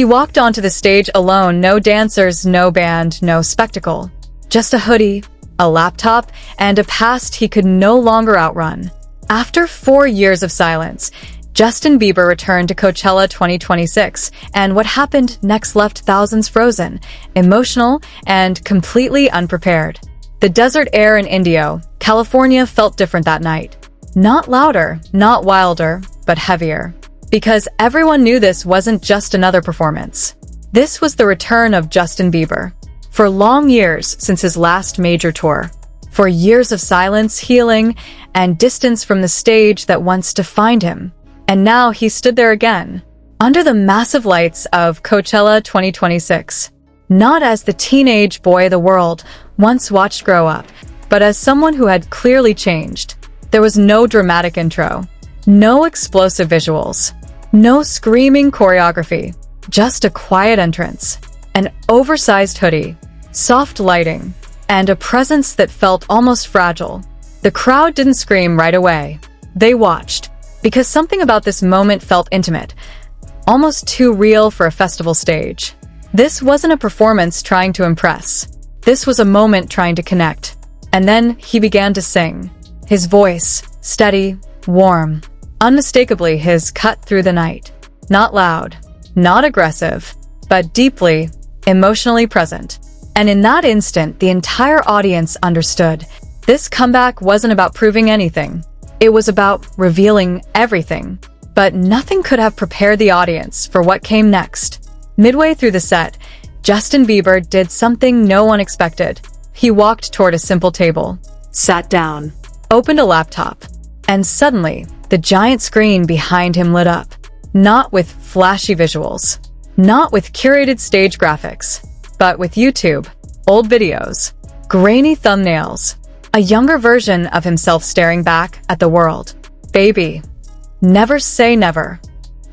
He walked onto the stage alone, no dancers, no band, no spectacle. Just a hoodie, a laptop, and a past he could no longer outrun. After 4 years of silence, Justin Bieber returned to Coachella 2026, and what happened next left thousands frozen, emotional, and completely unprepared. The desert air in Indio, California felt different that night. Not louder, not wilder, but heavier. Because everyone knew this wasn't just another performance. This was the return of Justin Bieber. For long years since his last major tour. For years of silence, healing, and distance from the stage that once defined him. And now he stood there again, under the massive lights of Coachella 2026. Not as the teenage boy the world once watched grow up, but as someone who had clearly changed. There was no dramatic intro, no explosive visuals, no screaming choreography, just a quiet entrance, an oversized hoodie, soft lighting, and a presence that felt almost fragile. The crowd didn't scream right away. They watched, because something about this moment felt intimate, almost too real for a festival stage. This wasn't a performance trying to impress. This was a moment trying to connect. And then he began to sing. His voice, steady, warm, unmistakably his cut through the night. Not loud, not aggressive, but deeply, emotionally present. And in that instant, the entire audience understood. This comeback wasn't about proving anything. It was about revealing everything. But nothing could have prepared the audience for what came next. Midway through the set, Justin Bieber did something no one expected. He walked toward a simple table, sat down, opened a laptop, and suddenly, the giant screen behind him lit up. Not with flashy visuals, not with curated stage graphics, but with YouTube, old videos, grainy thumbnails, a younger version of himself staring back at the world. Baby, Never Say Never.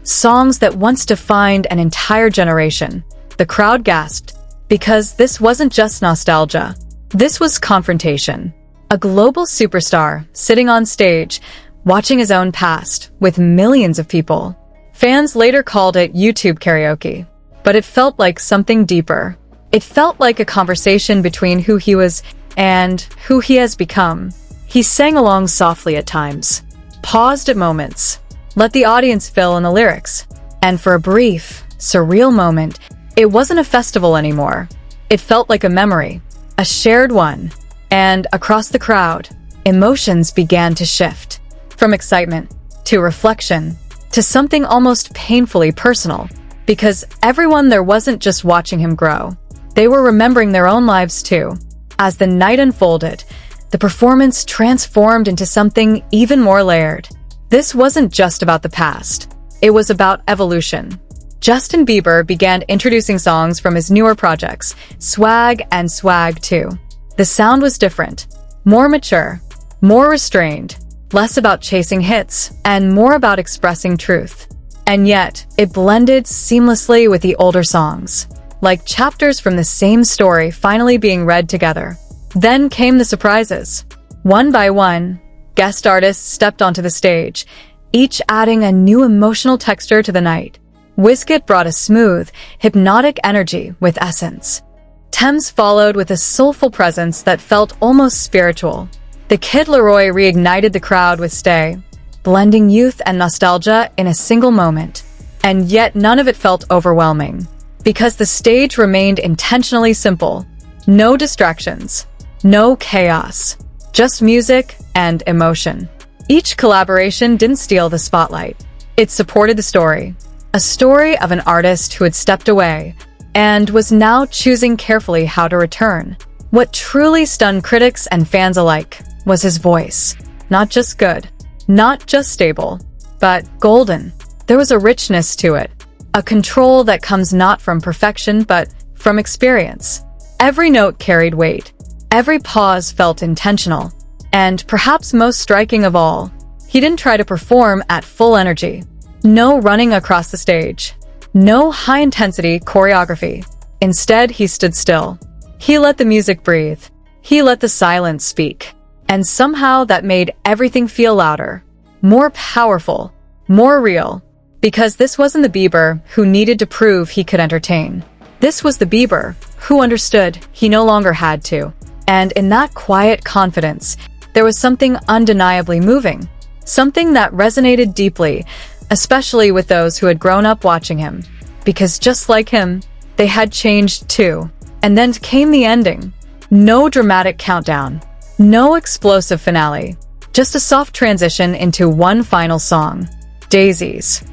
Songs that once defined an entire generation. The crowd gasped, because this wasn't just nostalgia. This was confrontation. A global superstar sitting on stage, watching his own past with millions of people. Fans later called it YouTube karaoke, but it felt like something deeper. It felt like a conversation between who he was and who he has become. He sang along softly at times, paused at moments, let the audience fill in the lyrics. And for a brief, surreal moment, it wasn't a festival anymore. It felt like a memory, a shared one. And across the crowd, emotions began to shift. From excitement, to reflection, to something almost painfully personal. Because everyone there wasn't just watching him grow. They were remembering their own lives too. As the night unfolded, the performance transformed into something even more layered. This wasn't just about the past. It was about evolution. Justin Bieber began introducing songs from his newer projects, Swag and Swag 2. The sound was different, more mature, more restrained, less about chasing hits, and more about expressing truth. And yet, it blended seamlessly with the older songs, like chapters from the same story finally being read together. Then came the surprises. One by one, guest artists stepped onto the stage, each adding a new emotional texture to the night. Wizkid brought a smooth, hypnotic energy with essence. Tems followed with a soulful presence that felt almost spiritual. The Kid Laroi reignited the crowd with Stay, blending youth and nostalgia in a single moment. And yet none of it felt overwhelming, because the stage remained intentionally simple. No distractions, no chaos, just music and emotion. Each collaboration didn't steal the spotlight. It supported the story. A story of an artist who had stepped away and was now choosing carefully how to return. What truly stunned critics and fans alike was his voice. Not just good, not just stable, but golden. There was a richness to it, a control that comes not from perfection but from experience. Every note carried weight, every pause felt intentional, and perhaps most striking of all, he didn't try to perform at full energy. No running across the stage. No high-intensity choreography. Instead, he stood still. He let the music breathe. He let the silence speak. And somehow that made everything feel louder, more powerful, more real. Because this wasn't the Bieber who needed to prove he could entertain. This was the Bieber who understood he no longer had to. And in that quiet confidence, there was something undeniably moving. Something that resonated deeply, especially with those who had grown up watching him. Because just like him, they had changed too. And then came the ending. No dramatic countdown. No explosive finale. Just a soft transition into one final song. Daisies.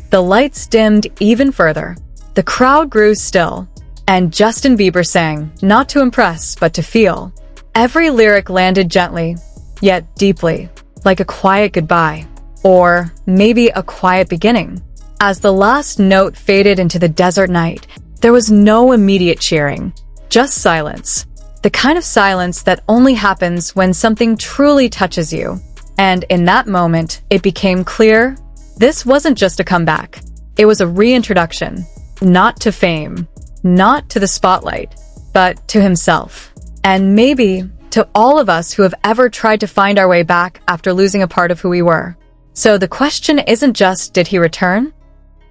The lights dimmed even further. The crowd grew still. And Justin Bieber sang, not to impress, but to feel. Every lyric landed gently, yet deeply, like a quiet goodbye. Or maybe a quiet beginning. As the last note faded into the desert night, there was no immediate cheering. Just silence. The kind of silence that only happens when something truly touches you. And in that moment, it became clear, this wasn't just a comeback. It was a reintroduction. Not to fame, not to the spotlight, but to himself. And maybe to all of us who have ever tried to find our way back after losing a part of who we were. So the question isn't just, did he return?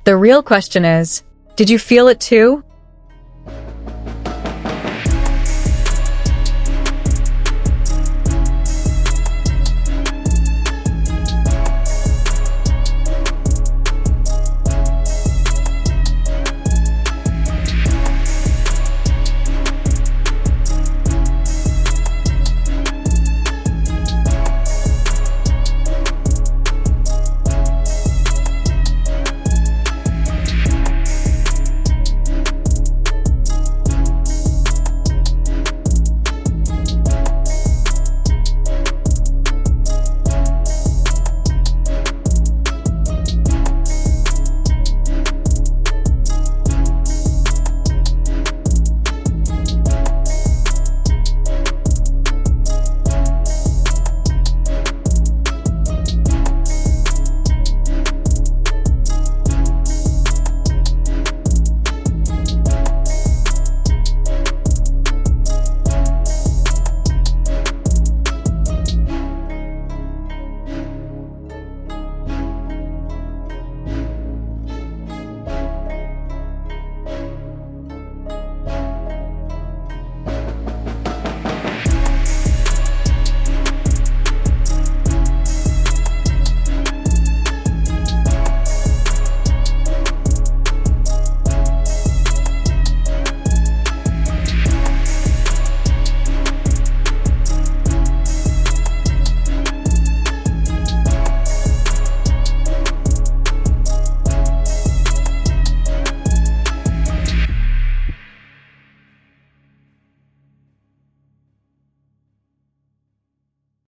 The real question is, did you feel it too?